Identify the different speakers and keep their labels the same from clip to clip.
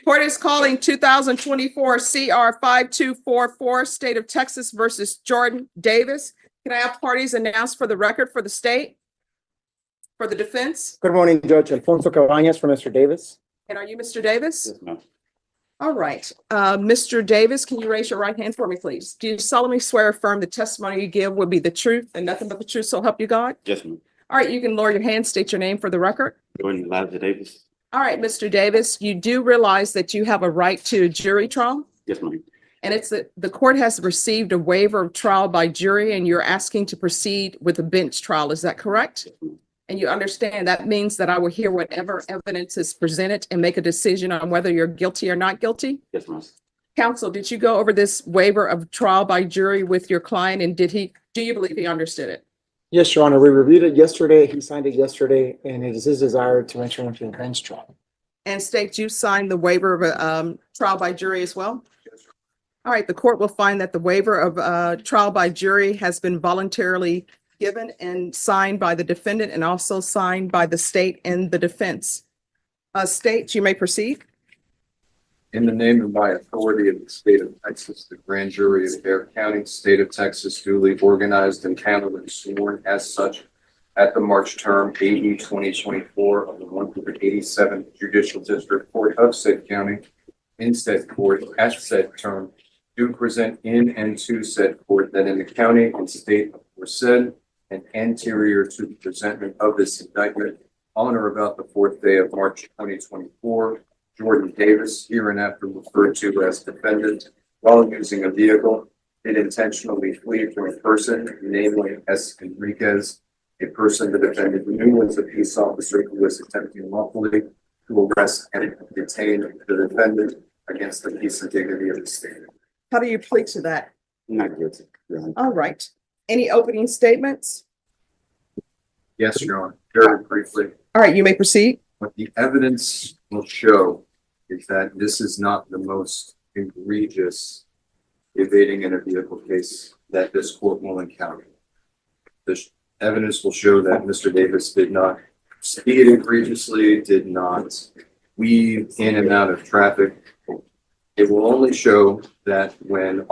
Speaker 1: Court is calling 2024 CR 5244, State of Texas versus Jordan Davis. Can I have parties announced for the record for the state? For the defense?
Speaker 2: Good morning, Judge Alfonso Cabañas for Mr. Davis.
Speaker 1: And are you Mr. Davis?
Speaker 3: Yes, ma'am.
Speaker 1: All right. Mr. Davis, can you raise your right hand for me, please? Do you solemnly swear or affirm the testimony you give will be the truth and nothing but the truth, so help you God?
Speaker 3: Yes, ma'am.
Speaker 1: All right, you can lower your hand, state your name for the record.
Speaker 3: Jordan Elijah Davis.
Speaker 1: All right, Mr. Davis, you do realize that you have a right to a jury trial?
Speaker 3: Yes, ma'am.
Speaker 1: And it's that the court has received a waiver of trial by jury and you're asking to proceed with a bench trial. Is that correct?
Speaker 3: Yes, ma'am.
Speaker 1: And you understand that means that I will hear whatever evidence is presented and make a decision on whether you're guilty or not guilty?
Speaker 3: Yes, ma'am.
Speaker 1: Counsel, did you go over this waiver of trial by jury with your client and do you believe he understood it?
Speaker 2: Yes, Your Honor, we reviewed it yesterday. He signed it yesterday, and it is his desire to enter into a bench trial.
Speaker 1: And state you signed the waiver of a trial by jury as well? All right, the court will find that the waiver of trial by jury has been voluntarily given and signed by the defendant and also signed by the state and the defense. State, you may proceed.
Speaker 4: In the name and by authority of the state of Texas, the grand jury of Bear County, state of Texas, duly organized and handled and sworn as such at the March term AE 2024 of the 187th Judicial District Court of said county in said court at said term do present in and to said court that in the county and state aforesaid and anterior to the presentment of this indictment on or about the 4th day of March 2024, Jordan Davis, hereinafter referred to as defendant, while using a vehicle, did intentionally flee from a person, namely S. Enriquez, a person the defendant knew was a peace officer who was attempting lawfully to arrest and detain the defendant against the peace and dignity of the state.
Speaker 1: How do you plead to that?
Speaker 3: Not guilty, Your Honor.
Speaker 1: All right. Any opening statements?
Speaker 4: Yes, Your Honor, very briefly.
Speaker 1: All right, you may proceed.
Speaker 4: What the evidence will show is that this is not the most egregious evading in a vehicle case that this court will encounter. The evidence will show that Mr. Davis did not speed egregiously, did not weave in and out of traffic. It will only show that when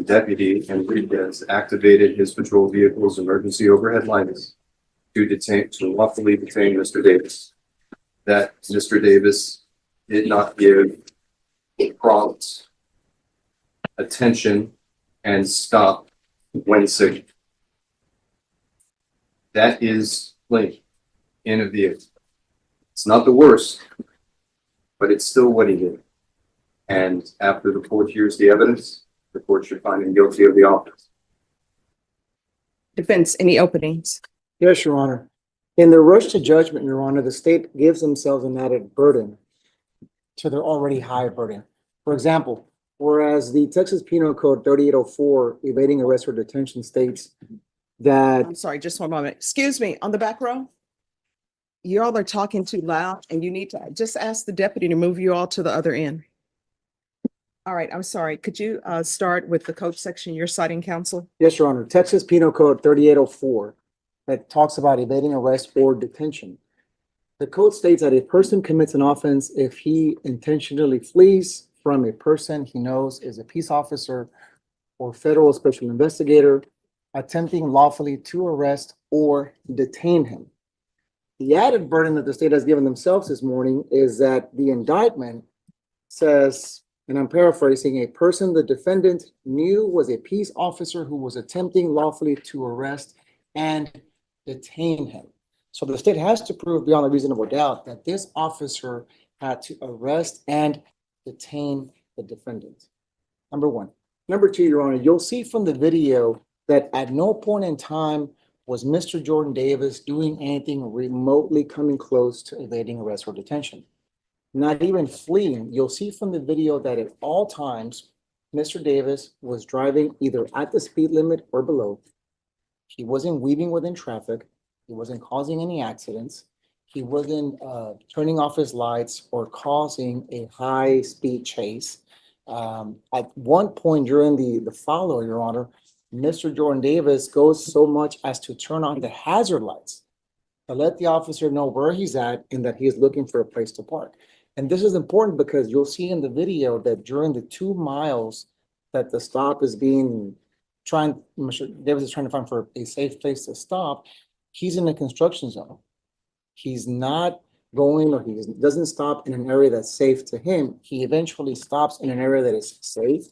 Speaker 4: Deputy Enriquez activated his patrol vehicle's emergency overhead lights to lawfully detain Mr. Davis, that Mr. Davis did not give prompt attention and stop when signaled. That is plain in a vehicle. It's not the worst, but it's still what he did. And after the court hears the evidence, the court should find him guilty of the offense.
Speaker 1: Defense, any openings?
Speaker 2: Yes, Your Honor. In the rush to judgment, Your Honor, the state gives themselves an added burden to their already high burden. For example, whereas the Texas Penal Code 3804, evading arrest or detention, states that
Speaker 1: I'm sorry, just one moment. Excuse me, on the back row. You all are talking too loud and you need to just ask the deputy to move you all to the other end. All right, I'm sorry. Could you start with the code section you're citing, counsel?
Speaker 2: Yes, Your Honor, Texas Penal Code 3804 that talks about evading arrest or detention. The code states that a person commits an offense if he intentionally flees from a person he knows is a peace officer or federal special investigator, attempting lawfully to arrest or detain him. The added burden that the state has given themselves this morning is that the indictment says, and I'm paraphrasing, a person the defendant knew was a peace officer who was attempting lawfully to arrest and detain him. So the state has to prove beyond a reasonable doubt that this officer had to arrest and detain the defendant. Number one. Number two, Your Honor, you'll see from the video that at no point in time was Mr. Jordan Davis doing anything remotely coming close to evading arrest or detention. Not even fleeing. You'll see from the video that at all times, Mr. Davis was driving either at the speed limit or below. He wasn't weaving within traffic. He wasn't causing any accidents. He wasn't turning off his lights or causing a high speed chase. At one point during the follow, Your Honor, Mr. Jordan Davis goes so much as to turn on the hazard lights to let the officer know where he's at and that he is looking for a place to park. And this is important because you'll see in the video that during the 2 miles that the stop is Mr. Davis is trying to find for a safe place to stop, he's in a construction zone. He's not going, or he doesn't stop in an area that's safe to him. He eventually stops in an area that is safe,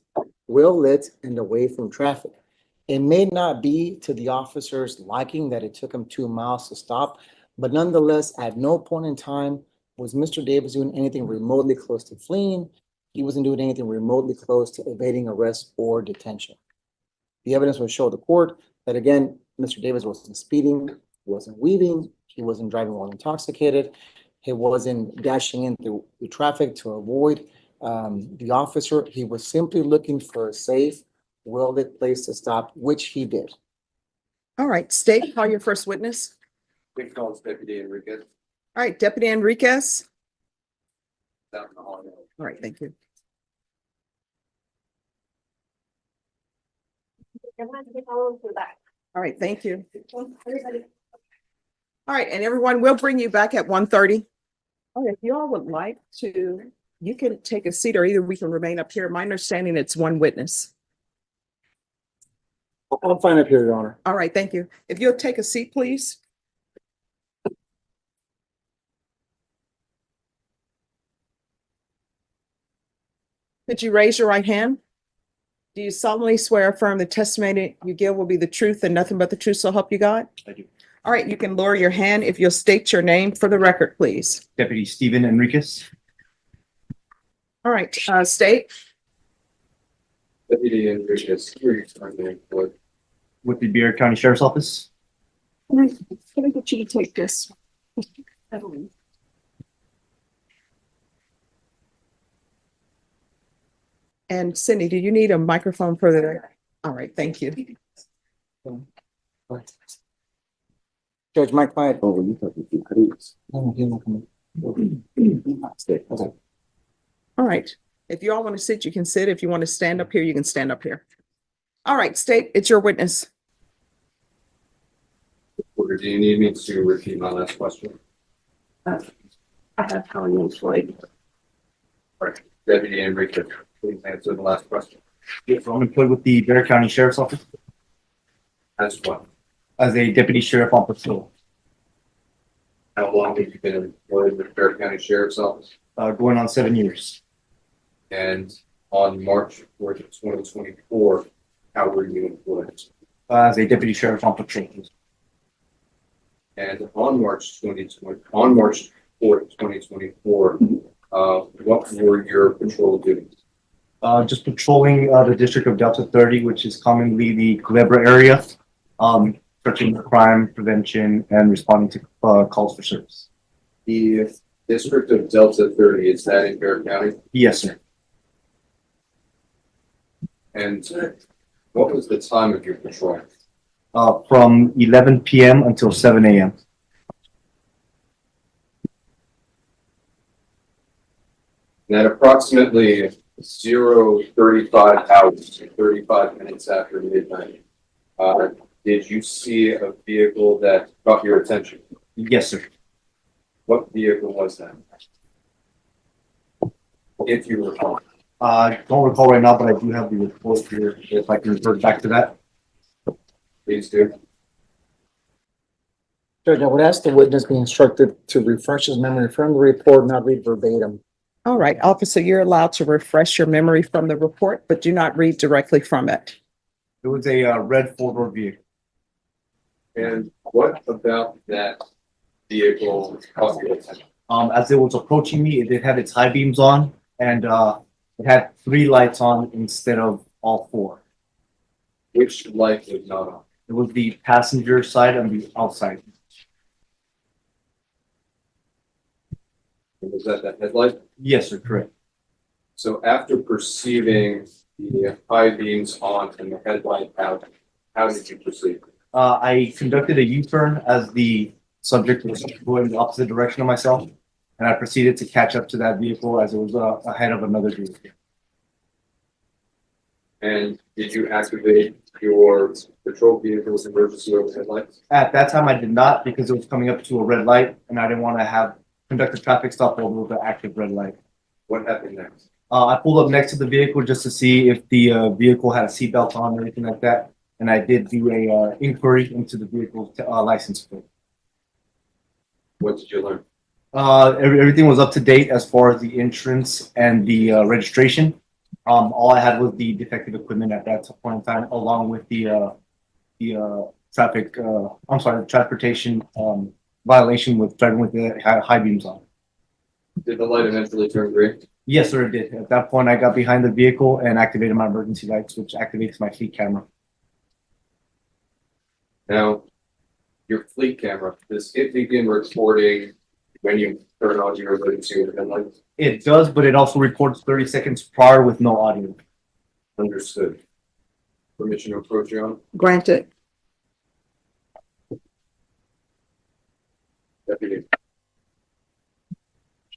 Speaker 2: well lit, and away from traffic. It may not be to the officer's liking that it took him 2 miles to stop, but nonetheless, at no point in time was Mr. Davis doing anything remotely close to fleeing. He wasn't doing anything remotely close to evading arrest or detention. The evidence will show the court that, again, Mr. Davis wasn't speeding, wasn't weaving, he wasn't driving while intoxicated, he wasn't dashing into the traffic to avoid the officer. He was simply looking for a safe, well-lit place to stop, which he did.
Speaker 1: All right, state, call your first witness.
Speaker 4: Big calls, Deputy Enriquez.
Speaker 1: All right, Deputy Enriquez.
Speaker 4: Down in the hall now.
Speaker 1: All right, thank you. All right, thank you. All right, and everyone, we'll bring you back at 1:30. Oh, if you all would like to, you can take a seat, or either we can remain up here. My understanding, it's one witness.
Speaker 2: I'm fine up here, Your Honor.
Speaker 1: All right, thank you. If you'll take a seat, please. Could you raise your right hand? Do you solemnly swear or affirm the testimony you give will be the truth and nothing but the truth, so help you God?
Speaker 5: I do.
Speaker 1: All right, you can lower your hand if you'll state your name for the record, please.
Speaker 5: Deputy Stephen Enriquez.
Speaker 1: All right, state.
Speaker 4: Deputy Enriquez, who are you currently employed?
Speaker 5: With the Beard County Sheriff's Office.
Speaker 1: Can I get you to take this? And Cindy, do you need a microphone for the? All right, thank you.
Speaker 2: Judge, my client.
Speaker 3: Oh, you talking to Cruz. Stay. Okay.
Speaker 1: All right, if you all want to sit, you can sit. If you want to stand up here, you can stand up here. All right, state, it's your witness.
Speaker 4: Or do you need me to repeat my last question?
Speaker 1: I have how you employed.
Speaker 4: Right. Deputy Enriquez, please answer the last question.
Speaker 5: Yes, I'm employed with the Beard County Sheriff's Office
Speaker 4: As well.
Speaker 5: as a deputy sheriff on patrol.
Speaker 4: How long have you been employed with the Bear County Sheriff's Office?
Speaker 5: Going on 7 years.
Speaker 4: And on March 4th, 2024, how were you employed?
Speaker 5: As a deputy sheriff on patrol.
Speaker 4: And on March 4th, 2024, what were your patrol duties?
Speaker 5: Just patrolling the district of Delta 30, which is commonly the Culebra area, searching for crime prevention and responding to calls for service.
Speaker 4: The district of Delta 30, is that in Bear County?
Speaker 5: Yes, sir.
Speaker 4: And what was the time of your patrol?
Speaker 5: From 11 p.m. until 7 a.m.
Speaker 4: And at approximately 0:35 hours, 35 minutes after midnight, did you see a vehicle that caught your attention?
Speaker 5: Yes, sir.
Speaker 4: What vehicle was that? If you recall.
Speaker 5: I don't recall right now, but I do have the report here if I can refer back to that.
Speaker 4: Please do.
Speaker 2: Judge, I would ask the witness be instructed to refresh his memory from the report, not read verbatim.
Speaker 1: All right, officer, you're allowed to refresh your memory from the report, but do not read directly from it.
Speaker 5: It was a red four-door vehicle.
Speaker 4: And what about that vehicle caught your attention?
Speaker 5: As it was approaching me, it did have its high beams on, and it had 3 lights on instead of all 4.
Speaker 4: Which light was not on?
Speaker 5: It was the passenger side and the outside.
Speaker 4: And was that the headlight?
Speaker 5: Yes, sir, correct.
Speaker 4: So after perceiving the high beams on and the headlight out, how did you proceed?
Speaker 5: I conducted a U-turn as the subject was going in the opposite direction of myself, and I proceeded to catch up to that vehicle as it was ahead of another vehicle.
Speaker 4: And did you activate your patrol vehicle's emergency overhead lights?
Speaker 5: At that time, I did not because it was coming up to a red light, and I didn't want to have conduct a traffic stop over the active red light.
Speaker 4: What happened next?
Speaker 5: I pulled up next to the vehicle just to see if the vehicle had a seatbelt on or anything like that, and I did do a inquiry into the vehicle's license plate.
Speaker 4: What did you learn?
Speaker 5: Everything was up to date as far as the insurance and the registration. All I had was the defective equipment at that point in time, along with the transportation violation with driving with the high beams on.
Speaker 4: Did the light eventually turn green?
Speaker 5: Yes, sir, it did. At that point, I got behind the vehicle and activated my emergency lights, which activates my fleet camera.
Speaker 4: Now, your fleet camera, does it begin recording when you turn on your emergency overhead lights?
Speaker 5: It does, but it also records 30 seconds prior with no audio.
Speaker 4: Understood. Permission to approach you on?
Speaker 1: Granted.
Speaker 4: Deputy.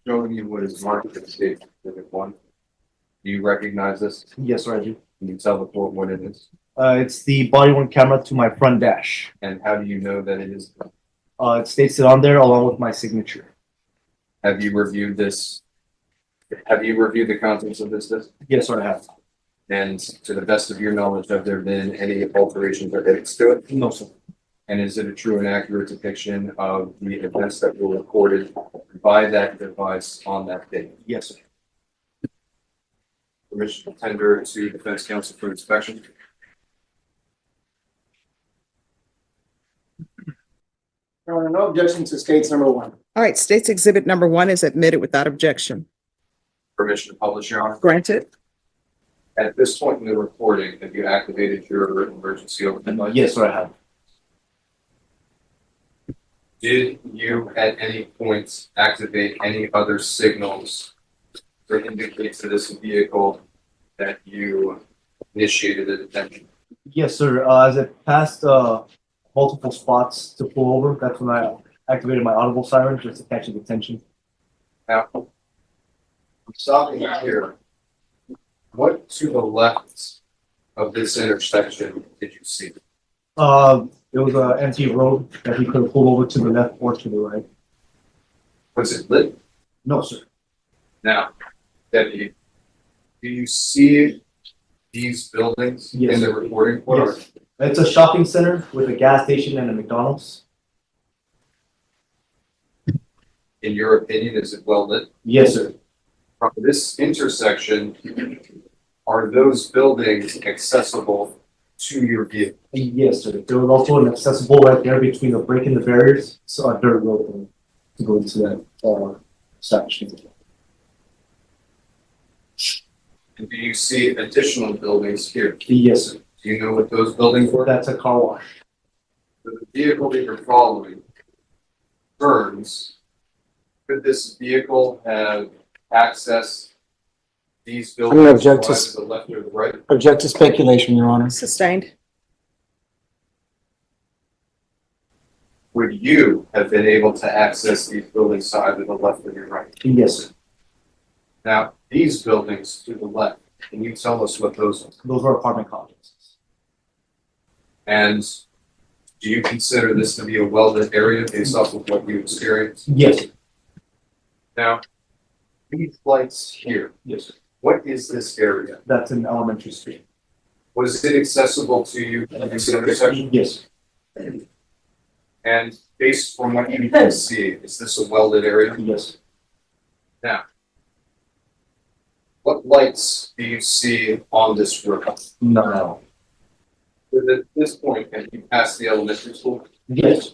Speaker 4: Showing you what is marked as state exhibit 1. Do you recognize this?
Speaker 5: Yes, sir, I do.
Speaker 4: Can you tell the court what it is?
Speaker 5: It's the body-worn camera to my front dash.
Speaker 4: And how do you know that it is?
Speaker 5: It states it on there along with my signature.
Speaker 4: Have you reviewed this? Have you reviewed the contents of this disc?
Speaker 5: Yes, sir, I have.
Speaker 4: And to the best of your knowledge, have there been any alterations or edits to it?
Speaker 5: No, sir.
Speaker 4: And is it a true and accurate depiction of the events that were recorded by that device on that date?
Speaker 5: Yes, sir.
Speaker 4: Permission to tender to defense counsel for inspection.
Speaker 2: Your Honor, no objection to states number 1.
Speaker 1: All right, State's Exhibit number 1 is admitted without objection.
Speaker 4: Permission to publish, Your Honor.
Speaker 1: Granted.
Speaker 4: At this point in the recording, have you activated your emergency overhead lights?
Speaker 5: Yes, sir, I have.
Speaker 4: Did you at any point activate any other signals that indicate to this vehicle that you initiated a detention?
Speaker 5: Yes, sir. As it passed multiple spots to pull over, that's when I activated my audible siren just to catch his attention.
Speaker 4: Now, I'm stopping here. What to the left of this intersection did you see?
Speaker 5: It was an empty road that he could have pulled over to the left or to the right.
Speaker 4: Was it lit?
Speaker 5: No, sir.
Speaker 4: Now, Deputy, do you see these buildings
Speaker 5: Yes.
Speaker 4: in the recording? What are
Speaker 5: Yes. It's a shopping center with a gas station and a McDonald's.
Speaker 4: In your opinion, is it well lit?
Speaker 5: Yes, sir.
Speaker 4: From this intersection, are those buildings accessible to your vehicle?
Speaker 5: Yes, sir. There was also an accessible right there between the break and the barriers, so a dirt road to go into that section.
Speaker 4: And do you see additional buildings here?
Speaker 5: Yes, sir.
Speaker 4: Do you know what those buildings were?
Speaker 5: That's a car wash.
Speaker 4: The vehicle that you're following turns. Could this vehicle have accessed these
Speaker 2: gonna
Speaker 4: buildings
Speaker 2: object to
Speaker 4: to the left or the right?
Speaker 2: Object to speculation, Your Honor.
Speaker 1: Sustained.
Speaker 4: Would you have been able to access these buildings to either the left or the right?
Speaker 5: Yes, sir.
Speaker 4: Now, these buildings to the left, can you tell us what those are?
Speaker 5: Those were apartment complexes.
Speaker 4: And do you consider this to be a well-lit area based off of what you experienced?
Speaker 5: Yes, sir.
Speaker 4: Now, these lights here,
Speaker 5: Yes, sir.
Speaker 4: what is this area?
Speaker 5: That's an elementary school.
Speaker 4: Was it accessible to you at this intersection?
Speaker 5: Yes.
Speaker 4: And based on what you can see, is this a well-lit area?
Speaker 5: Yes.
Speaker 4: Now, what lights do you see on this road?
Speaker 5: No.
Speaker 4: At this point, have you passed the elementary school?
Speaker 5: Yes.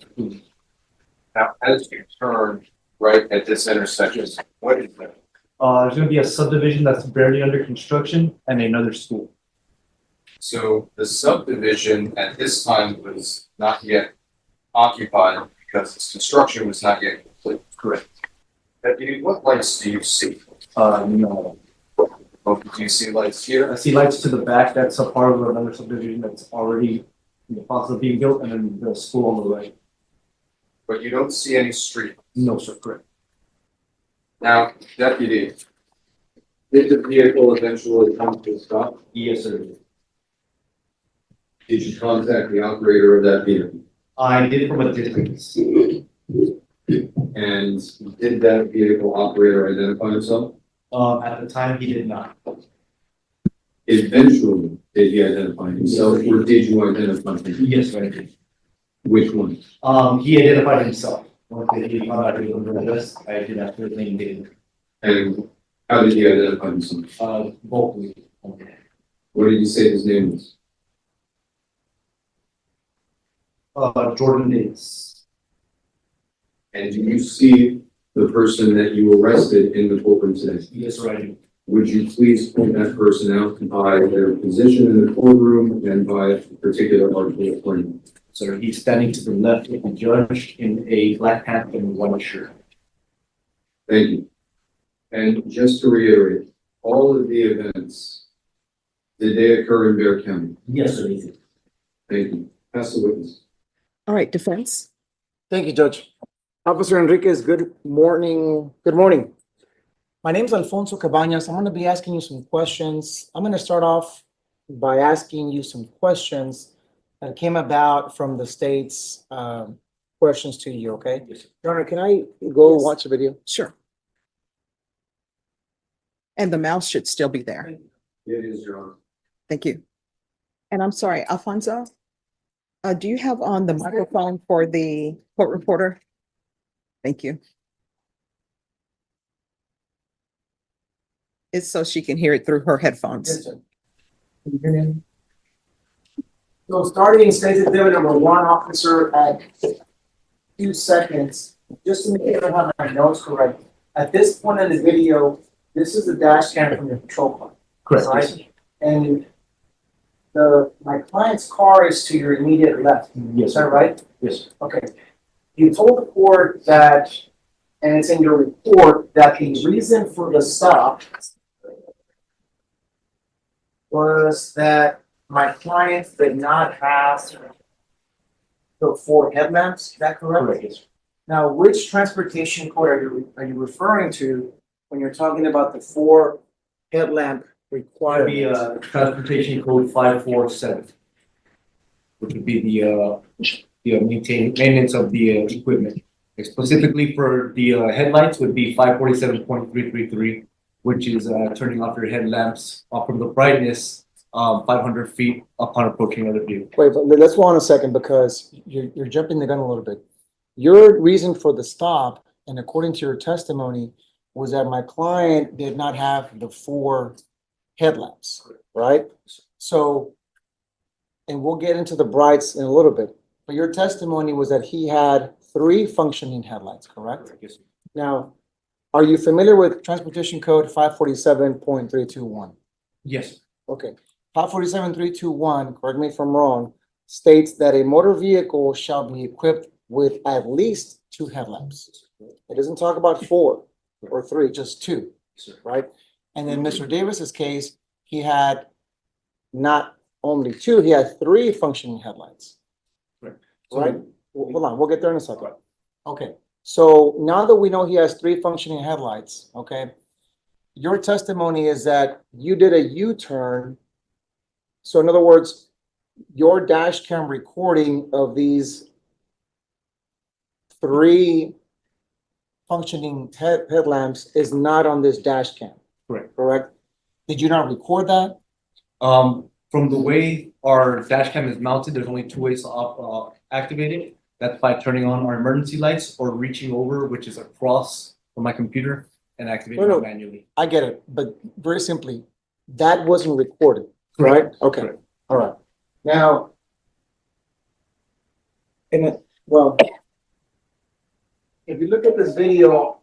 Speaker 4: Now, as you turn right at this intersection, what is that?
Speaker 5: There's gonna be a subdivision that's barely under construction and another school.
Speaker 4: So the subdivision at this time was not yet occupied because its construction was not yet complete.
Speaker 5: Correct.
Speaker 4: Deputy, what lights do you see?
Speaker 5: No.
Speaker 4: Oh, do you see lights here?
Speaker 5: I see lights to the back. That's a part of another subdivision that's already in the process of being built, and then the school on the right.
Speaker 4: But you don't see any street.
Speaker 5: No, sir. Correct.
Speaker 4: Now, Deputy, did the vehicle eventually come to a stop?
Speaker 5: Yes, sir.
Speaker 4: Did you contact the operator of that vehicle?
Speaker 5: I did it from a distance.
Speaker 4: And did that vehicle operator identify himself?
Speaker 5: At the time, he did not.
Speaker 4: Eventually, did he identify himself or did you identify him?
Speaker 5: Yes, I did.
Speaker 4: Which one?
Speaker 5: He identified himself. Once he found out he was on the list, I did not put his name in.
Speaker 4: And how did he identify himself?
Speaker 5: Vocally.
Speaker 4: What did you say his name was?
Speaker 5: Jordan is.
Speaker 4: And do you see the person that you arrested in the courtroom today?
Speaker 5: Yes, right.
Speaker 4: Would you please point that person out by their position in the courtroom and by a particular article of claim?
Speaker 5: So he's standing to the left of the judge in a black pant and white shirt.
Speaker 4: Thank you. And just to reiterate, all of the events, did they occur in Bear County?
Speaker 5: Yes, sir. He did.
Speaker 4: Thank you. Pass the witness.
Speaker 1: All right, defense.
Speaker 2: Thank you, Judge. Officer Enriquez, good morning. Good morning. My name is Alfonso Cabañas. I'm going to be asking you some questions. I'm going to start off by asking you some questions that came about from the state's questions to you, okay?
Speaker 5: Yes, sir.
Speaker 2: Your Honor, can I go
Speaker 1: Yes.
Speaker 2: watch a video?
Speaker 1: Sure. And the mouse should still be there.
Speaker 4: It is, Your Honor.
Speaker 1: Thank you. And I'm sorry, Alfonso, do you have on the microphone for the court reporter? Thank you. It's so she can hear it through her headphones.
Speaker 2: Yes, sir. Can you hear me? So starting state exhibit number 1, officer, at 2 seconds, just to make sure I have my notes correct. At this point in the video, this is the dash cam from your patrol car.
Speaker 5: Correct.
Speaker 2: Right?
Speaker 5: Yes, sir.
Speaker 2: And my client's car is to your immediate left.
Speaker 5: Yes,
Speaker 2: Is that
Speaker 5: sir.
Speaker 2: right?
Speaker 5: Yes, sir.
Speaker 2: Okay. You told the court that, and it's in your report, that the reason for the stop was that my client did not have the 4 headlamps. Is that correct?
Speaker 5: Correct. Yes, sir.
Speaker 2: Now, which transportation code are you referring to when you're talking about the 4 headlamp
Speaker 5: Would be
Speaker 2: requirement?
Speaker 5: transportation code 547, which would be the maintenance of the equipment. Specifically for the headlights would be 547.333, which is turning off your headlamps from the brightness 500 feet upon approaching other vehicle.
Speaker 2: Wait, but let's go on a second because you're jumping the gun a little bit. Your reason for the stop, and according to your testimony, was that my client did not have the 4 headlamps, right? So, and we'll get into the brights in a little bit, but your testimony was that he had 3 functioning headlights, correct?
Speaker 5: Yes, sir.
Speaker 2: Now, are you familiar with Transportation Code 547.321?
Speaker 5: Yes.
Speaker 2: Okay, 547.321, correct me if I'm wrong, states that a motor vehicle shall be equipped with at least 2 headlamps. It doesn't talk about 4 or 3, just 2,
Speaker 5: Sir.
Speaker 2: right? And in Mr. Davis's case, he had not only 2, he had 3 functioning headlights,
Speaker 5: Correct.
Speaker 2: right? Hold on, we'll get there in a second. Okay, so now that we know he has 3 functioning headlights, okay, your testimony is that you did a U-turn. So in other words, your dash cam recording of these 3 functioning headlamps is not on this dash cam.
Speaker 5: Correct.
Speaker 2: Correct? Did you not record that?
Speaker 5: From the way our dash cam is mounted, there's only 2 ways to activate it. That's by turning on our emergency lights or reaching over, which is across from my computer, and activating
Speaker 2: No.
Speaker 5: it manually.
Speaker 2: I get it, but very simply, that wasn't recorded, right? Okay,
Speaker 5: Correct.
Speaker 2: all right. Now, well, if you look at this video,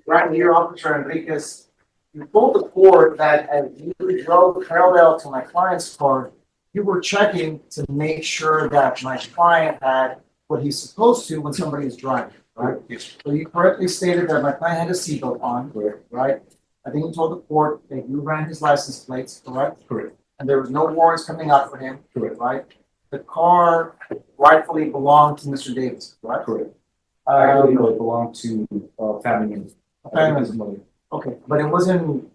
Speaker 2: right here, Officer Enriquez, you told the court that as you drove parallel to my client's car, you were checking to make sure that my client had what he's supposed to when somebody is driving, right?
Speaker 5: Yes.
Speaker 2: So you correctly stated that my client had a seatbelt on,
Speaker 5: Correct.
Speaker 2: right? I think you told the court that you ran his license plates, correct?
Speaker 5: Correct.
Speaker 2: And there was no warrants coming out for him,
Speaker 5: Correct.
Speaker 2: right? The car rightfully belonged to Mr. Davis, right?
Speaker 5: Correct. Actually,
Speaker 2: Um,
Speaker 5: it belonged to family members.
Speaker 2: Family
Speaker 5: His mother.
Speaker 2: Okay, but it wasn't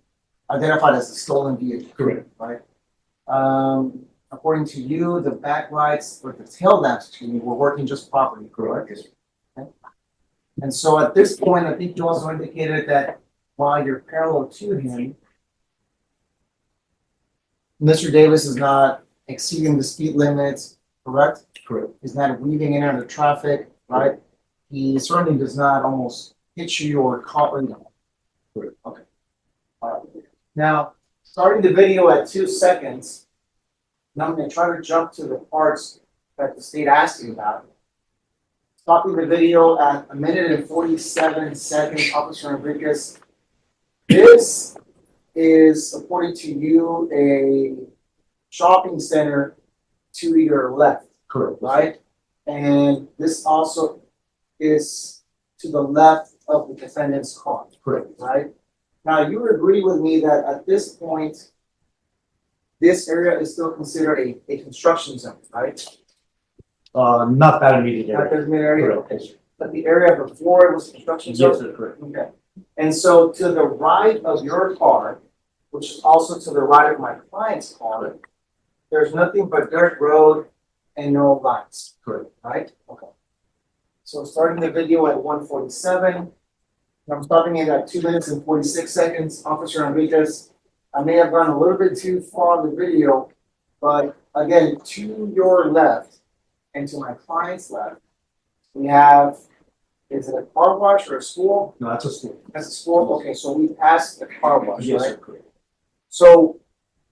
Speaker 2: identified as a stolen vehicle,
Speaker 5: Correct.
Speaker 2: right? According to you, the backlights or the tail lamps, excuse me, were working just properly, correct?
Speaker 5: Yes.
Speaker 2: And so at this point, I think you also indicated that while you're parallel to him, Mr. Davis is not exceeding the speed limits, correct?
Speaker 5: Correct.
Speaker 2: He's not weaving in and out of traffic, right? He certainly does not almost hit you or caught you.
Speaker 5: Correct.
Speaker 2: Okay. All right. Now, starting the video at 2 seconds, now I'm gonna try to jump to the parts that the state asked you about. Stopping the video at 1:47 Officer Enriquez. This is, according to you, a shopping center to your left,
Speaker 5: Correct.
Speaker 2: right? And this also is to the left of the defendant's car,
Speaker 5: Correct.
Speaker 2: right? Now, you would agree with me that at this point, this area is still considered a construction zone, right?
Speaker 5: Not that immediate
Speaker 2: Not
Speaker 5: area.
Speaker 2: the main area,
Speaker 5: Correct.
Speaker 2: okay. But the area before it was construction zone?
Speaker 5: Yes, sir, correct.
Speaker 2: Okay. And so to the right of your car, which is also to the right of my client's car, there's nothing but dirt road and no lights,
Speaker 5: Correct.
Speaker 2: right? Okay. So starting the video at 1:47, I'm stopping it at 2:46. Officer Enriquez, I may have gone a little bit too far in the video, but again, to your left and to my client's left, we have, is it a car wash or a school?
Speaker 5: No, that's a school.
Speaker 2: That's a school, okay, so we passed the car wash,
Speaker 5: Yes,
Speaker 2: right?
Speaker 5: sir, correct.
Speaker 2: So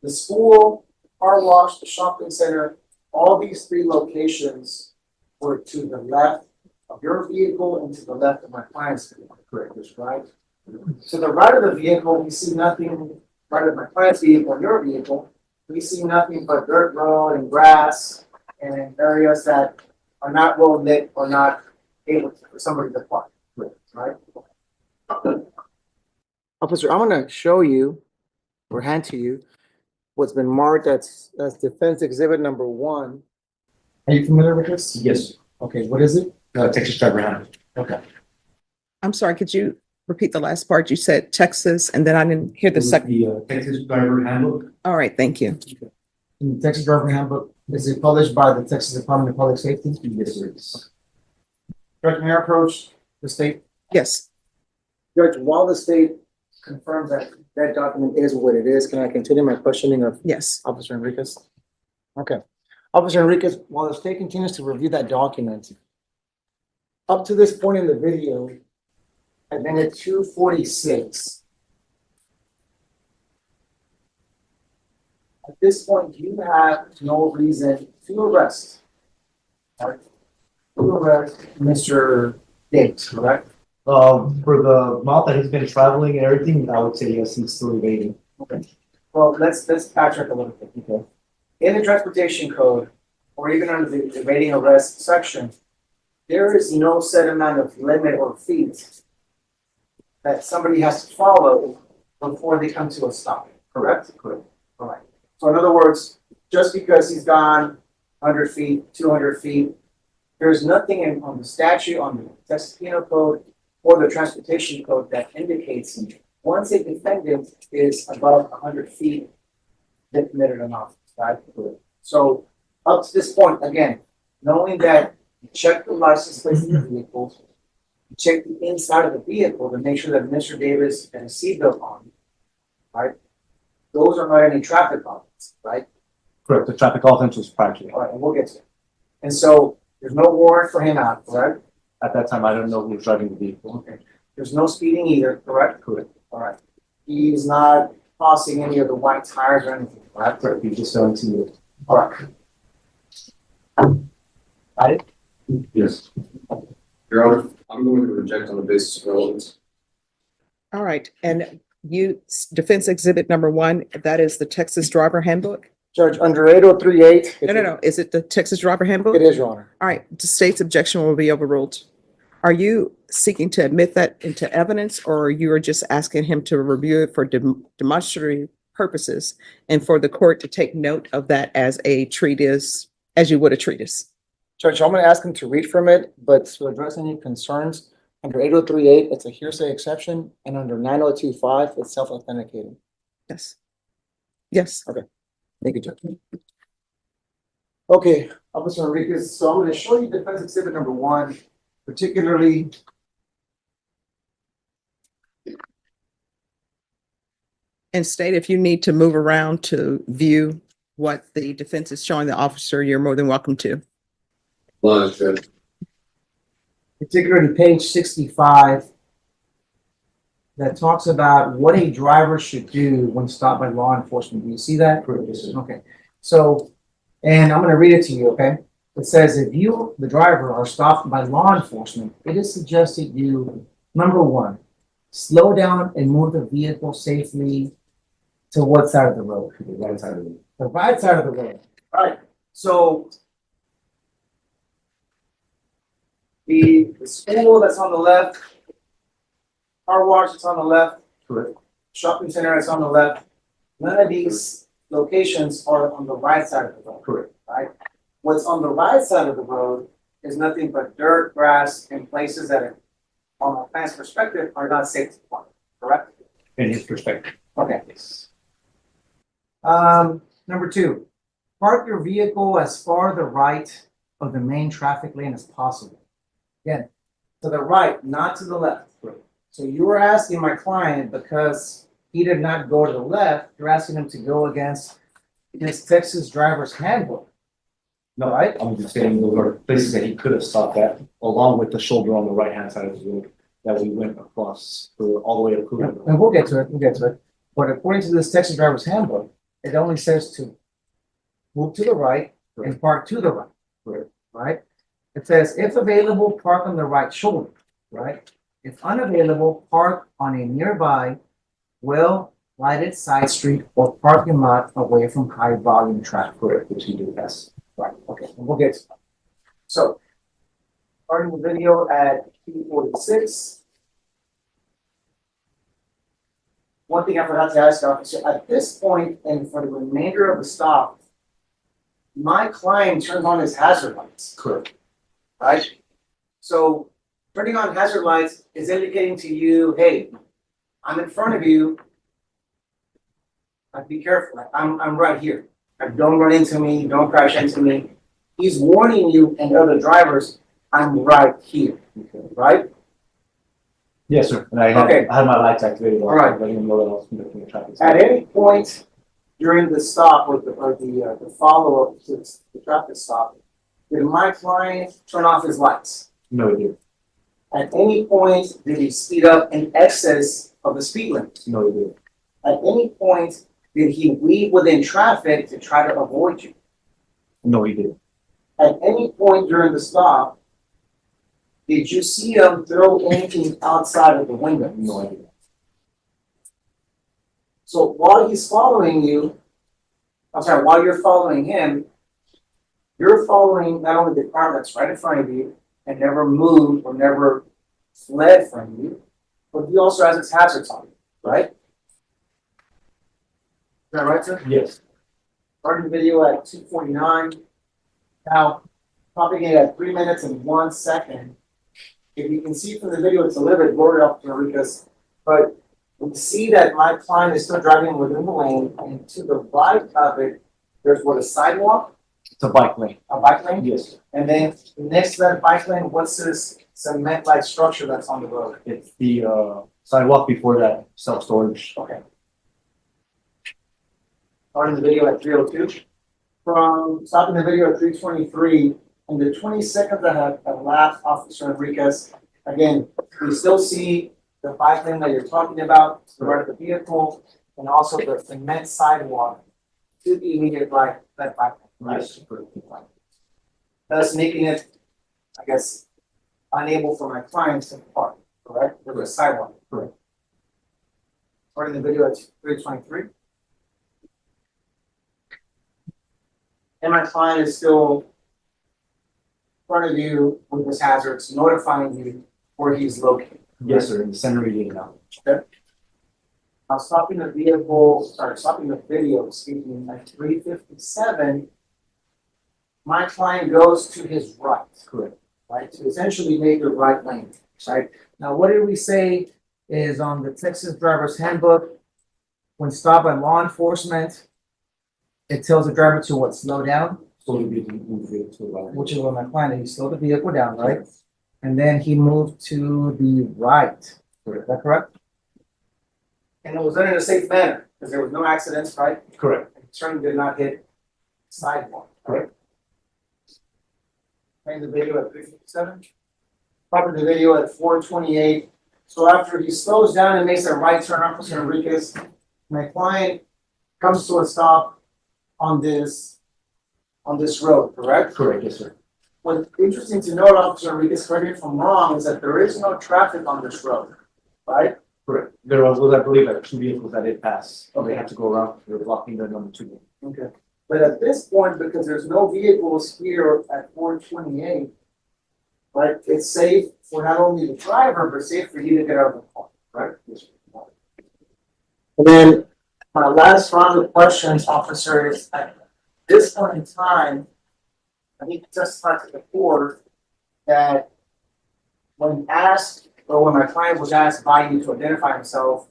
Speaker 2: the school, the car wash, the shopping center, all these three locations were to the left of your vehicle and to the left of my client's vehicle, correct, that's right? To the right of the vehicle, we see nothing, right of my client's vehicle and your vehicle, we see nothing but dirt road and grass and areas that are not well lit or not able for somebody to park, right? Officer, I'm gonna show you or hand to you what's been marked as defense exhibit number 1. Are you familiar with this?
Speaker 5: Yes,
Speaker 2: Okay, what is it?
Speaker 5: Texas driver handbook.
Speaker 2: Okay.
Speaker 1: I'm sorry, could you repeat the last part? You said Texas, and then I didn't hear the second.
Speaker 5: The Texas driver handbook.
Speaker 1: All right, thank you.
Speaker 2: In the Texas Driver Handbook, is it published by the Texas Department of Public Safety?
Speaker 5: Yes, sir. Yes.
Speaker 2: Judge, may I approach the state?
Speaker 1: Yes,
Speaker 2: Judge, while the state confirms that that document is what it is, can I continue my questioning of
Speaker 1: yes.
Speaker 2: Officer Enriquez? Okay. Officer Enriquez, while the state continues to review that document, up to this point in the video, at minute 2:46, at this point, you have no reason to arrest. Right? To arrest Mr. Davis, correct?
Speaker 5: For the amount that he's been traveling and everything, I would say yes, he's still evading.
Speaker 2: Okay. Well, let's backtrack a little bit. Okay. In the transportation code, or even under the evading arrest section, there is no set amount of limit or fees that somebody has to follow before they come to a stop, correct? Correct. All right. So in other words, just because he's gone 100 feet, 200 feet, there's nothing on the statute, on the Texas Penal Code, or the transportation code that indicates once a defendant is above 100 feet, they committed an offense, right? So up to this point, again, knowing that you check the license plate of the vehicle, you check the inside of the vehicle to make sure that Mr. Davis has a seatbelt on, right? Those are not any traffic offenses, right?
Speaker 5: Correct. The traffic offense was prior to that.
Speaker 2: All right, and we'll get to it. And so there's no warrant for him out, correct?
Speaker 5: At that time, I don't know who was driving the vehicle.
Speaker 2: Okay. There's no speeding either, correct?
Speaker 5: Correct.
Speaker 2: All right. He's not crossing any of the white tires or anything, correct?
Speaker 5: Correct. He just selling to you.
Speaker 2: All right. Got it?
Speaker 4: Yes. Your Honor, I'm going to reject on the basis of relevance.
Speaker 1: All right, and you, defense exhibit number 1, that is the Texas Driver Handbook?
Speaker 2: Judge, under 8038.
Speaker 1: No. Is it the Texas Driver Handbook?
Speaker 2: It is, Your Honor.
Speaker 1: All right, the state's objection will be overruled. Are you seeking to admit that into evidence, or you are just asking him to review it for demonstratory purposes and for the court to take note of that as a treatise, as you would a treatise?
Speaker 2: Judge, I'm going to ask him to read from it, but to address any concerns, under 8038, it's a hearsay exception, and under 9025, it's self-authenticating.
Speaker 1: Yes. Yes.
Speaker 2: Thank you, Judge. Okay, Officer Enriquez, so I'm going to show you defense exhibit number 1, particularly
Speaker 1: And state if you need to move around to view what the defense is showing the officer, you're more than welcome to.
Speaker 4: Line, Judge.
Speaker 2: Particularly page 65, that talks about what a driver should do when stopped by law enforcement. Do you see that? Okay. So, and I'm going to read it to you, okay? It says, if you, the driver, are stopped by law enforcement, it is suggested you, number one, slow down and move the vehicle safely to what side of the road?
Speaker 5: The right side of the
Speaker 2: The right side of the road. All right. So the school that's on the left, car wash that's on the left,
Speaker 5: correct.
Speaker 2: shopping center that's on the left, none of these locations are on the right side of the road.
Speaker 5: Correct.
Speaker 2: Right? What's on the right side of the road is nothing but dirt, grass, and places that are, on a plan's perspective, are not safe to park, correct?
Speaker 5: In his perspective.
Speaker 2: Okay. Number two, park your vehicle as far to the right of the main traffic lane as possible. Again, to the right, not to the left. So you were asking my client, because he did not go to the left, you're asking him to go against his Texas driver's handbook.
Speaker 5: No,
Speaker 2: Right.
Speaker 5: I'm just saying those are places that he could have stopped at, along with the shoulder on the right-hand side of the road that we went across for all the way to Courtroom.
Speaker 2: And we'll get to it, But according to this Texas driver's handbook, it only says to move to the right and park to the right. Right? It says, if available, park on the right shoulder, right? If unavailable, park on a nearby, well-lighted side street or parking lot away from high volume traffic.
Speaker 5: Correct, which he did, yes.
Speaker 2: Right, okay, and we'll get to that. So, starting the video at 2:46. One thing I forgot to ask, officer, at this point and for the remainder of the stop, my client turned on his hazard lights,
Speaker 5: Correct.
Speaker 2: right? So turning on hazard lights is indicating to you, hey, I'm in front of you. Be careful, I'm right here. Don't run into me, don't crash into me. He's warning you and other drivers, I'm right here, right?
Speaker 5: Yes, sir. And
Speaker 2: Okay.
Speaker 5: I had my lights activated.
Speaker 2: All right.
Speaker 5: I didn't know that I was conducting a traffic.
Speaker 2: At any point during the stop or the follow-up to the traffic stop, did my client turn off his lights?
Speaker 5: No, he did.
Speaker 2: At any point, did he speed up in excess of the speed limit?
Speaker 5: No, he did.
Speaker 2: At any point, did he weave within traffic to try to avoid you?
Speaker 5: No, he did.
Speaker 2: At any point during the stop, did you see him throw anything outside of the window?
Speaker 5: No, I didn't.
Speaker 2: So while he's following you, while you're following him, you're following not only the car that's right in front of you and never moved or never fled from you, but he also has its hazards on, right? Is that right, sir?
Speaker 5: Yes.
Speaker 2: Starting the video at 2:49. Now, popping it at 3 minutes and 1 second. If you can see from the video, it's a little bit blurred out there because, but we see that my client is still driving within the lane, and to the right of it, there's what, a sidewalk,
Speaker 5: It's a bike lane.
Speaker 2: a bike lane?
Speaker 5: Yes.
Speaker 2: And then next to that bike lane, what's this cement-like structure that's on the road?
Speaker 5: It's the sidewalk before that self-storage.
Speaker 2: Okay. Starting the video at 3:02. From stopping the video at 3:23, and the 20 seconds that have elapsed, Officer Enriquez, again, we still see the bike lane that you're talking about, to the right of the vehicle, and also the cement sidewalk to the immediate right, that bike lane.
Speaker 5: Yes.
Speaker 2: Thus making it, I guess, unable for my clients to park, correct? With the sidewalk.
Speaker 5: Correct.
Speaker 2: Starting the video at 3:23. And my client is still in front of you with his hazards, notifying you where he's located.
Speaker 5: Yes, sir. In the center region now.
Speaker 2: Now stopping the video, excuse me, at 3:57, my client goes to his right.
Speaker 5: Correct.
Speaker 2: Right, to essentially make the right lane, right? Now, what did we say is on the Texas driver's handbook, when stopped by law enforcement, it tells the driver to what, slow down,
Speaker 5: So we did move it to the right.
Speaker 2: which is what my client, he slowed the vehicle down, right? And then he moved to the right, is that correct? And it was done in a safe manner, Because there was no accidents, right?
Speaker 5: Correct.
Speaker 2: The turn did not hit sidewalk, right? Playing the video at 3:57. Proper the video at 4:28. So after he slows down and makes a right turn, Officer Enriquez, my client comes to a stop on this road, correct?
Speaker 5: Correct, yes, sir.
Speaker 2: What's interesting to note, Officer Enriquez, correct me if I'm wrong, is that there is no traffic on this road, right?
Speaker 5: Correct. There was, I believe, like 2 vehicles that did pass. They had to go around. They were blocking the number 2.
Speaker 2: Okay. But at this point, because there's no vehicles here at 4:28, right, it's safe for not only the driver, but safe for you to get out of the car, right? And then my last round of questions, officer, is at this point in time, I need to testify to the court that when asked, or when my client was asked by you to identify himself,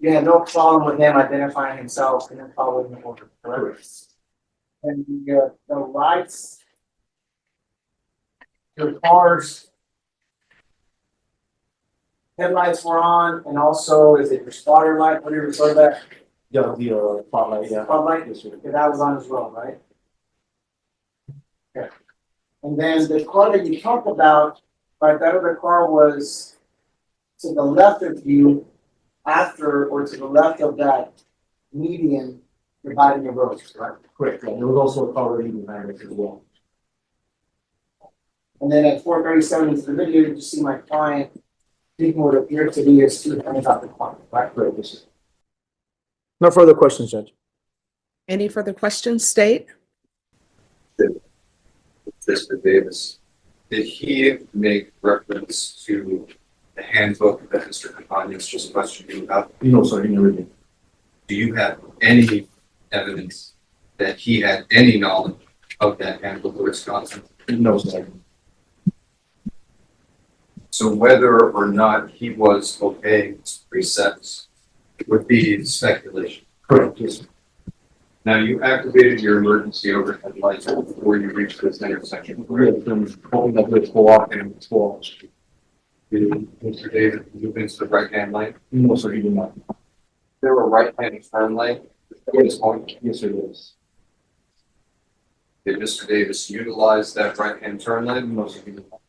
Speaker 2: you had no problem with him identifying himself and then following the order, correct? And the lights, your car's headlights were on, and also, is it your spotter light, what do you refer to that?
Speaker 5: Yeah, the spotlight, yeah.
Speaker 2: Spotlight?
Speaker 5: Yes, sir.
Speaker 2: Okay, that was on as well, right? Okay. And then the car that you talked about, right, that other car was to the left of you after, or to the left of that median dividing the roads, right?
Speaker 5: Correct, yeah. There was also a car leaving behind us as well.
Speaker 2: And then at 4:37 into the video, you see my client speaking what appeared to be his 2 hands out the car, right?
Speaker 5: Correct, yes, sir.
Speaker 2: No further questions, Judge.
Speaker 1: Any further questions, State?
Speaker 4: Mr. Davis, did he make reference to the handbook that Mr. Campagnos just questioned you about?
Speaker 5: No, sir, he never did.
Speaker 4: Do you have any evidence that he had any knowledge of that handbook or its content?
Speaker 5: No, sir.
Speaker 4: So whether or not he was obeying precepts would be speculation.
Speaker 5: Correct, yes, sir.
Speaker 4: Now, you activated your emergency overhead lights before you reached this intersection.
Speaker 5: Correct, I'm hoping that would go off and fall.
Speaker 4: Did Mr. Davis move into the right-hand lane?
Speaker 5: No, sir, he did not.
Speaker 4: There were right-hand turn lane at this point.
Speaker 5: Yes, sir, it is.
Speaker 4: Did Mr. Davis utilize that right-hand turn lane?
Speaker 5: No, sir, he did not.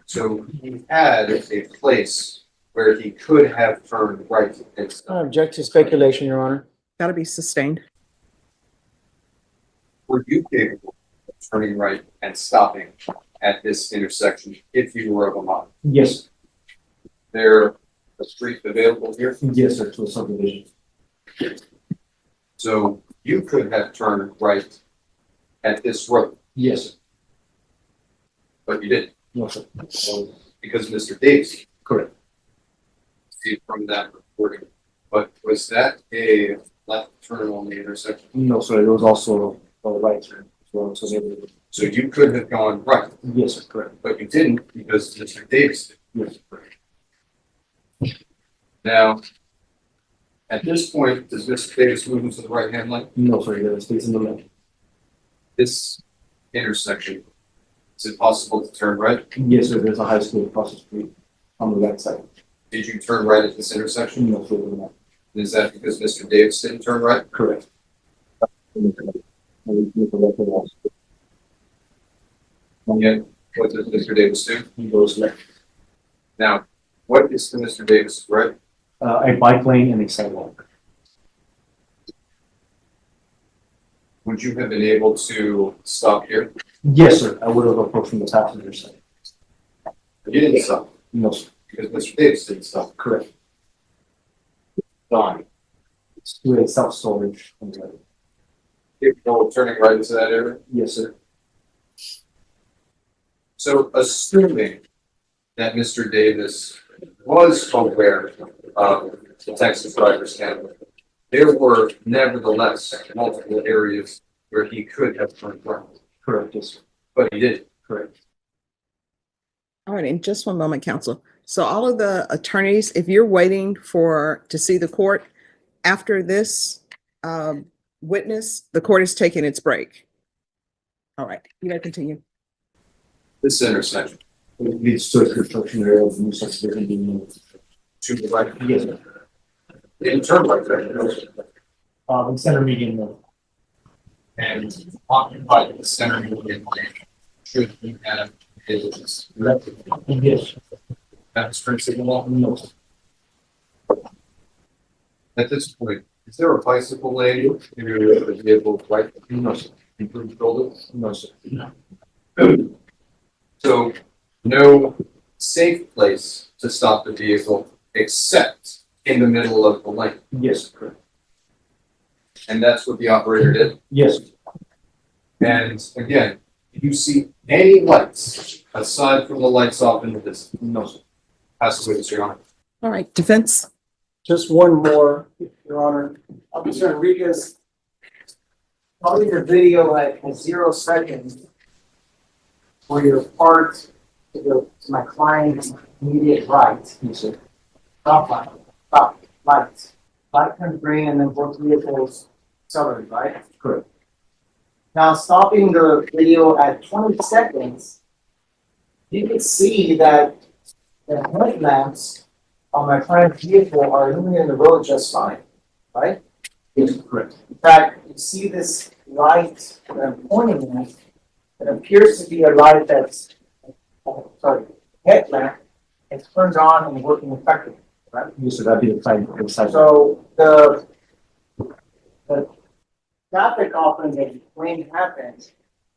Speaker 4: So he had a place where he could have turned right.
Speaker 2: I object to speculation, Your Honor.
Speaker 1: Gotta be sustained.
Speaker 4: Were you capable of turning right and stopping at this intersection if you were of a mind?
Speaker 5: Yes,
Speaker 4: There a street available here?
Speaker 5: yes, sir, to a subdivision.
Speaker 4: So you could have turned right at this road,
Speaker 5: Yes, sir.
Speaker 4: but you didn't
Speaker 5: No, sir.
Speaker 4: because Mr. Davis
Speaker 5: Correct.
Speaker 4: see from that recording. But was that a left turn on the intersection?
Speaker 5: No, sir, it was also a right turn as well, so maybe.
Speaker 4: So you could have gone right,
Speaker 5: Yes, sir, correct.
Speaker 4: but you didn't because Mr. Davis did.
Speaker 5: Yes, correct.
Speaker 4: Now, at this point, does Mr. Davis move into the right-hand lane?
Speaker 5: No, sir, it stays in the lane.
Speaker 4: This intersection, is it possible to turn right?
Speaker 5: Yes, sir, there's a high school across the street on the right side.
Speaker 4: Did you turn right at this intersection?
Speaker 5: No, sir, it was not.
Speaker 4: Is that because Mr. Davis didn't turn right?
Speaker 5: Correct.
Speaker 4: And yet, what does Mr. Davis do?
Speaker 5: He goes left.
Speaker 4: Now, what is to Mr. Davis right?
Speaker 5: A bike lane and a sidewalk.
Speaker 4: Would you have been able to stop here?
Speaker 5: Yes, sir, I would have approached from the passenger side.
Speaker 4: You didn't stop
Speaker 5: No, sir,
Speaker 4: because Mr. Davis didn't stop.
Speaker 5: correct.
Speaker 4: Gone.
Speaker 5: It's to a self-storage. on the right.
Speaker 4: Capable of turning right into that area?
Speaker 5: Yes, sir.
Speaker 4: So assuming that Mr. Davis was aware of the Texas driver's handbook, there were nevertheless multiple areas where he could have turned right,
Speaker 5: Correct, yes, sir.
Speaker 4: but he didn't.
Speaker 5: Correct.
Speaker 1: All right, in just one moment, counsel. So all of the attorneys, if you're waiting to see the court, after this witness, the court is taking its break. All right, you may continue.
Speaker 4: This intersection
Speaker 5: It leads to a construction area of new subdivision being moved.
Speaker 4: to the right,
Speaker 5: Yes, sir.
Speaker 4: he didn't turn right there.
Speaker 5: in center median mode.
Speaker 4: And occupied the center median lane should he have his
Speaker 5: Yes.
Speaker 4: turn signal off? No. At this point, is there a bicycle lane in the vehicle right? No, sir. Improved shoulder? No, sir. So no safe place to stop the vehicle except in the middle of the lane.
Speaker 5: Yes, correct.
Speaker 4: And that's what the operator did.
Speaker 5: Yes.
Speaker 4: And again, if you see any lights aside from the lights off in the distance, no, sir. Pass the witness, Your Honor.
Speaker 1: All right, defense.
Speaker 2: Just one more, Your Honor. Officer Enriquez, probably the video at 0 seconds where you're parked to my client's immediate right.
Speaker 5: Yes, sir.
Speaker 2: Stop line, stop, lights. Light comes green and then both vehicles accelerate, right?
Speaker 5: Correct.
Speaker 2: Now, stopping the video at 20 seconds, you can see that the headlamps on my client's vehicle are illuminating the road just fine, right?
Speaker 5: Yes, correct.
Speaker 2: In fact, you see this light that I'm pointing at, it appears to be a light that's, headlamp, it's turned on and working effectively, right?
Speaker 5: Yes, sir, that'd be the time.
Speaker 2: So the traffic offering that you claim happened,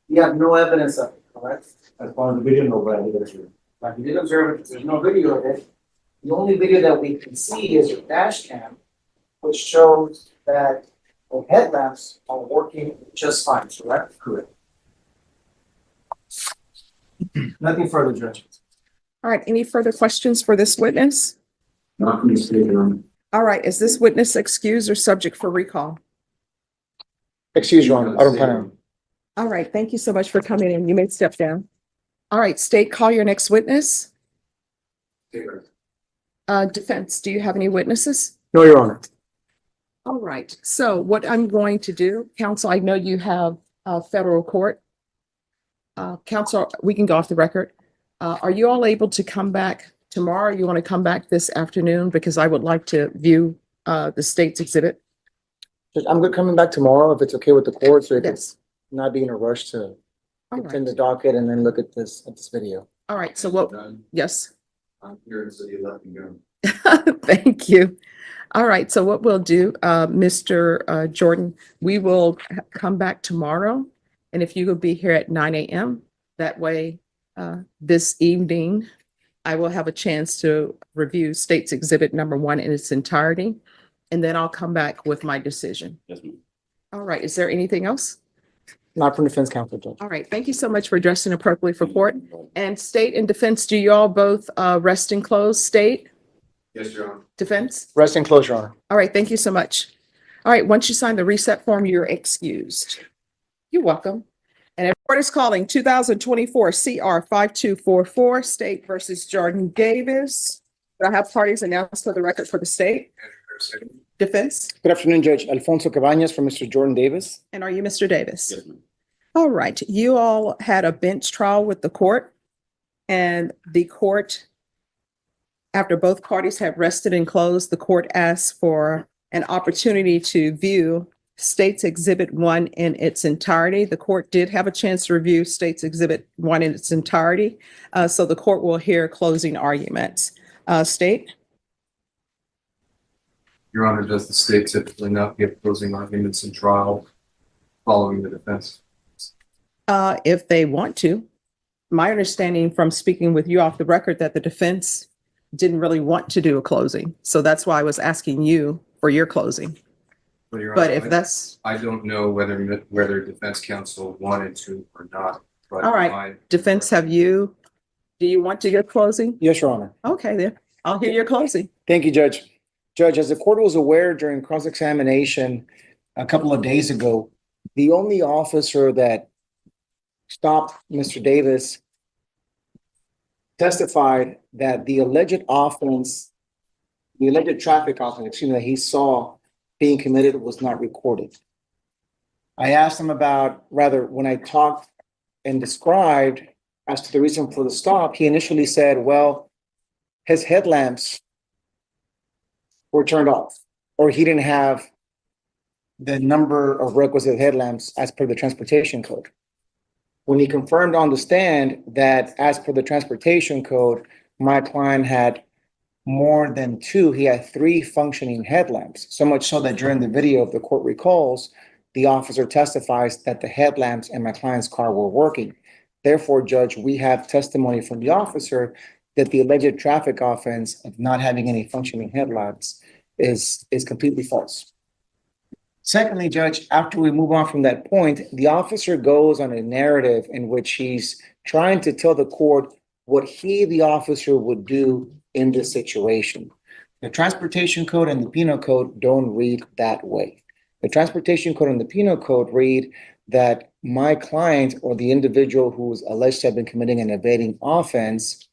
Speaker 2: you have no evidence of it, correct?
Speaker 5: As far as the video, no, but I did it.
Speaker 2: Like you did observe it, there's no video of it. The only video that we can see is your dash cam, which shows that the headlamps are working just fine, correct?
Speaker 5: Correct.
Speaker 2: Nothing further, Judge.
Speaker 1: All right, any further questions for this witness?
Speaker 3: Not from the state, Your Honor.
Speaker 1: All right, is this witness excused or subject for recall?
Speaker 2: Excuse Your Honor, I don't plan on.
Speaker 1: All right, thank you so much for coming in. You may step down. All right, state, call your next witness. Defense, do you have any witnesses?
Speaker 2: No, Your Honor.
Speaker 1: All right, so what I'm going to do, counsel, I know you have federal court. Counsel, we can go off the record. Are you all able to come back tomorrow? You want to come back this afternoon? Because I would like to view the state's exhibit.
Speaker 2: I'm good coming back tomorrow if it's okay with the court, so if it's
Speaker 1: Yes.
Speaker 2: not being a rush to
Speaker 1: All
Speaker 2: attend the
Speaker 1: right,
Speaker 2: docket and then look at this video.
Speaker 1: all right, so what, yes.
Speaker 4: I'm here in the city of Lefkingham.
Speaker 1: Thank you. All right, so what we'll do, Mr. Jordan, we will come back tomorrow. And if you will be here at 9 a.m., that way, this evening, I will have a chance to review State's Exhibit number 1 in its entirety. And then I'll come back with my decision.
Speaker 3: Yes, ma'am.
Speaker 1: All right, is there anything else?
Speaker 2: Not from defense counsel, Judge.
Speaker 1: All right, thank you so much for dressing appropriately for court. And State and Defense, do you all both rest and close? State,
Speaker 4: Yes, Your Honor.
Speaker 1: Defense?
Speaker 2: Rest and close, Your Honor.
Speaker 1: All right, thank you so much. All right, once you sign the reset form, you're excused. You're welcome. And the court is calling 2024 CR 5244, State versus Jordan Davis. Do I have parties announced for the record for the state? Defense?
Speaker 2: Good afternoon, Judge. Alfonso Cabañas for Mr. Jordan Davis.
Speaker 1: And are you Mr. Davis?
Speaker 3: Yes, ma'am.
Speaker 1: All right, you all had a bench trial with the court, and the court, after both parties have rested and closed, the court asked for an opportunity to view State's Exhibit 1 in its entirety. The court did have a chance to review State's Exhibit 1 in its entirety, so the court will hear closing arguments. State?
Speaker 4: Your Honor, does the state typically not give closing arguments in trial following the defense?
Speaker 1: If they want to. My understanding from speaking with you off the record that the defense didn't really want to do a closing. So that's why I was asking you for your closing.
Speaker 4: Your
Speaker 1: But
Speaker 4: Honor,
Speaker 1: if that's,
Speaker 4: I don't know whether defense counsel wanted to or not. But
Speaker 1: all right, defense, do you want to get closing?
Speaker 2: Yes, Your Honor.
Speaker 1: Okay, then I'll hear your closing.
Speaker 2: Thank you, Judge. Judge, as the court was aware during cross-examination a couple of days ago, the only officer that stopped Mr. Davis testified that the alleged traffic offense, that he saw being committed was not recorded. I asked him when I talked and described as to the reason for the stop, he initially said, well, his headlamps were turned off, or he didn't have the number of requisite headlamps as per the transportation code. When he confirmed on the stand that as per the transportation code, my client had more than two, he had three functioning headlamps, so much so that during the video, if the court recalls, the officer testifies that the headlamps in my client's car were working. Therefore, Judge, we have testimony from the officer that the alleged traffic offense of not having any functioning headlamps is completely false. Secondly, Judge, after we move on from that point, the officer goes on a narrative in which he's trying to tell the court what he, the officer, would do in this situation. The transportation code and the penal code don't read that way. The transportation code and the penal code read that my client or the individual who is alleged to have been committing an evading offense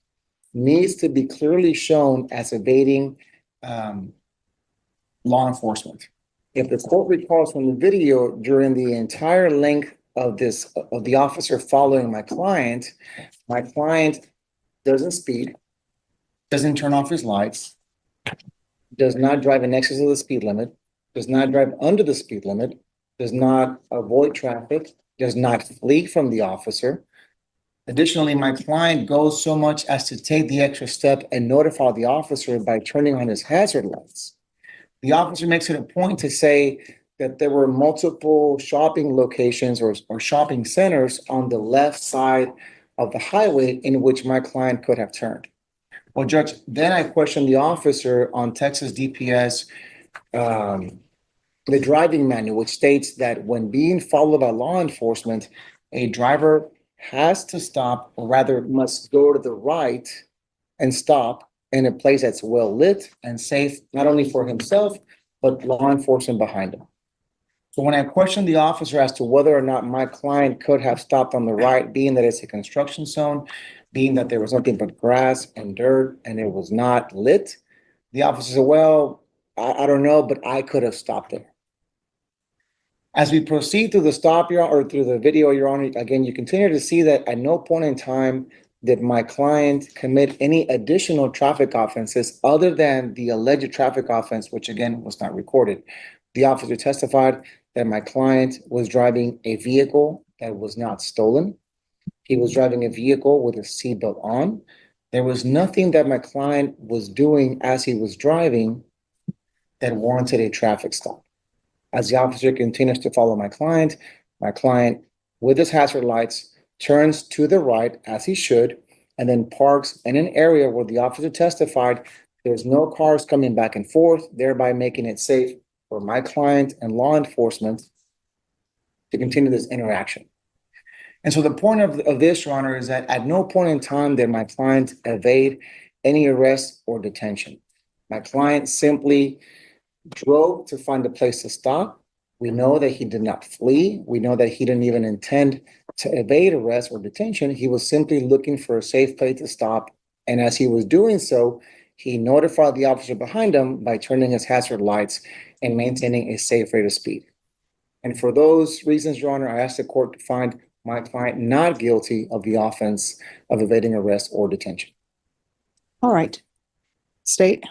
Speaker 2: needs to be clearly shown as evading law enforcement. If the court recalls from the video, during the entire length of the officer following my client doesn't speed, doesn't turn off his lights, does not drive in excess of the speed limit, does not drive under the speed limit, does not avoid traffic, does not flee from the officer. Additionally, my client goes so much as to take the extra step and notify the officer by turning on his hazard lights. The officer makes it a point to say that there were multiple shopping locations or shopping centers on the left side of the highway in which my client could have turned. Well, Judge, then I questioned the officer on Texas DPS, the driving manual, which states that when being followed by law enforcement, a driver has to stop, or rather must go to the right and stop in a place that's well lit and safe, not only for himself, but law enforcement behind him. So when I questioned the officer as to whether or not my client could have stopped on the right, being that it's a construction zone, being that there was nothing but grass and dirt and it was not lit, the officer said, well, I don't know, but I could have stopped there. As we proceed through the stop, or through the video, Your Honor, again, you continue to see that at no point in time did my client commit any additional traffic offenses other than the alleged traffic offense, which again was not recorded. The officer testified that my client was driving a vehicle that was not stolen. He was driving a vehicle with a seatbelt on. There was nothing that my client was doing as he was driving that warranted a traffic stop. As the officer continues to follow my client with his hazard lights turns to the right as he should, and then parks in an area where the officer testified there's no cars coming back and forth, thereby making it safe for my client and law enforcement to continue this interaction. And so the point of this, Your Honor, is that at no point in time did my client evade any arrest or detention. My client simply drove to find a place to stop. We know that he did not flee. We know that he didn't even intend to evade arrest or detention. He was simply looking for a safe place to stop. And as he was doing so, he notified the officer behind him by turning his hazard lights and maintaining a safe rate of speed. And for those reasons, Your Honor, I ask the court to find my client not guilty of the offense of evading arrest or detention.
Speaker 1: All right. State.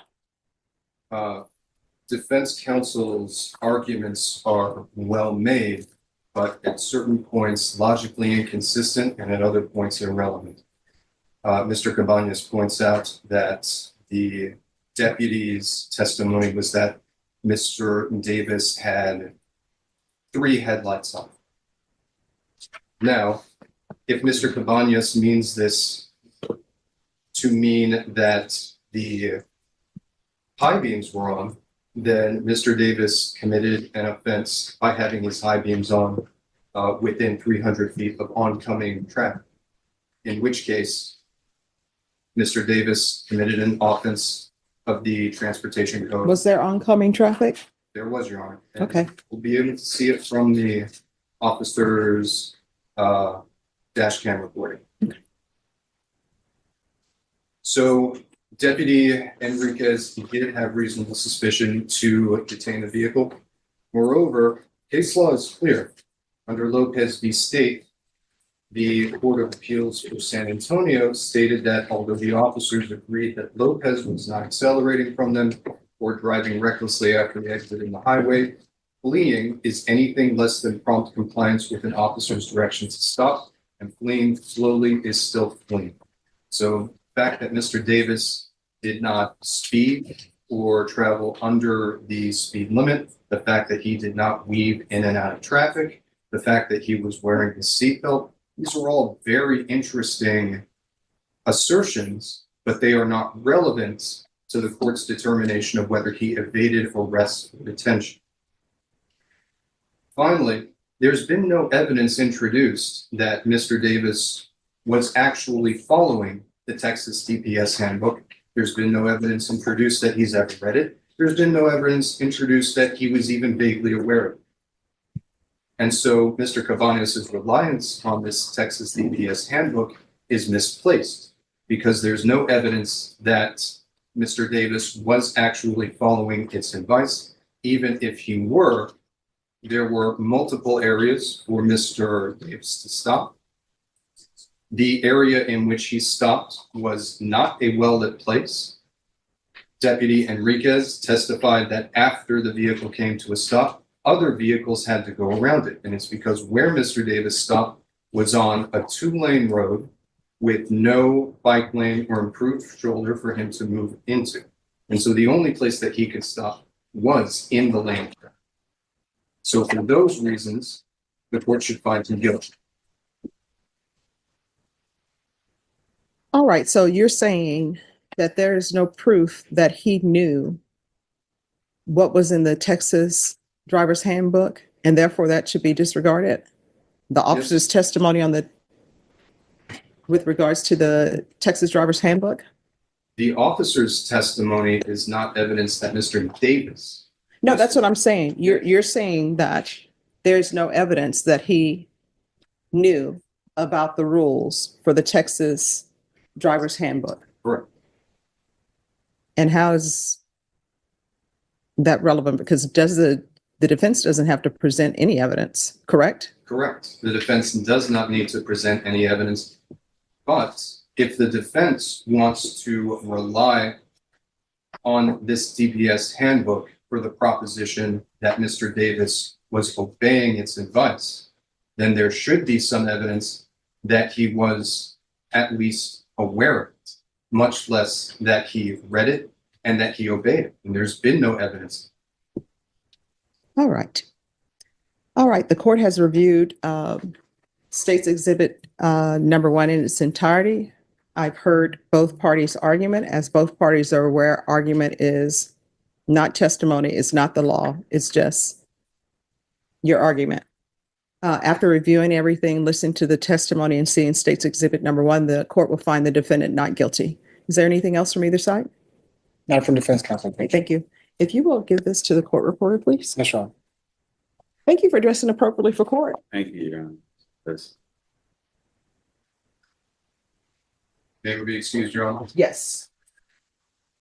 Speaker 4: Defense counsel's arguments are well made, but at certain points logically inconsistent and at other points irrelevant. Mr. Cabañas points out that the deputy's testimony was that Mr. Davis had 3 headlights on. Now, if Mr. Cabañas means this to mean that the high beams were on, then Mr. Davis committed an offense by having his high beams on within 300 feet of oncoming traffic, in which case Mr. Davis committed an offense of the transportation code.
Speaker 1: Was there oncoming traffic?
Speaker 4: There was, Your Honor. And
Speaker 1: Okay.
Speaker 4: we'll be able to see it from the officer's dash cam recording.
Speaker 1: Okay.
Speaker 4: So Deputy Enriquez did have reasonable suspicion to detain the vehicle. Moreover, case law is clear. Under Lopez v. State, the Court of Appeals for San Antonio stated that although the officers agreed that Lopez was not accelerating from them or driving recklessly after exiting the highway, fleeing is anything less than prompt compliance with an officer's direction to stop, and fleeing slowly is still fleeing. So the fact that Mr. Davis did not speed or travel under the speed limit, the fact that he did not weave in and out of traffic, the fact that he was wearing his seatbelt, these are all very interesting assertions, but they are not relevant to the court's determination of whether he evaded arrest or detention. Finally, there's been no evidence introduced that Mr. Davis was actually following the Texas DPS handbook. There's been no evidence introduced that he's ever read it. There's been no evidence introduced that he was even vaguely aware of it. And so Mr. Cabañas' reliance on this Texas DPS handbook is misplaced because there's no evidence that Mr. Davis was actually following its advice. Even if he were, there were multiple areas for Mr. Davis to stop. The area in which he stopped was not a well-lit place. Deputy Enriquez testified that after the vehicle came to a stop, other vehicles had to go around it. And it's because where Mr. Davis stopped was on a 2-lane road with no bike lane or improved shoulder for him to move into. And so the only place that he could stop was in the lane. So for those reasons, the court should find him guilty.
Speaker 1: All right, so you're saying that there is no proof that he knew what was in the Texas driver's handbook, and therefore that should be disregarded? The officer's testimony on with regards to the Texas driver's handbook?
Speaker 4: The officer's testimony is not evidence that Mr. Davis.
Speaker 1: No, that's what I'm saying. You're saying that there's no evidence that he knew about the rules for the Texas driver's handbook.
Speaker 4: Correct.
Speaker 1: And how is that relevant? Because the defense doesn't have to present any evidence, correct?
Speaker 4: Correct. The defense does not need to present any evidence. But if the defense wants to rely on this DPS handbook for the proposition that Mr. Davis was obeying its advice, then there should be some evidence that he was at least aware of it, much less that he read it and that he obeyed it. And there's been no evidence.
Speaker 1: All right. All right, the court has reviewed State's Exhibit number 1 in its entirety. I've heard both parties' argument. As both parties are aware, argument is not testimony, it's not the law, it's just your argument. After reviewing everything, listening to the testimony and seeing State's Exhibit number 1, the court will find the defendant not guilty. Is there anything else from either side?
Speaker 2: Not from defense counsel.
Speaker 1: Okay, thank you. If you will give this to the court reporter, please.
Speaker 2: Yes, Your Honor.
Speaker 1: Thank you for dressing appropriately for court.
Speaker 3: Thank you, Your Honor. That's-
Speaker 4: May we be excused, Your Honor?
Speaker 1: Yes.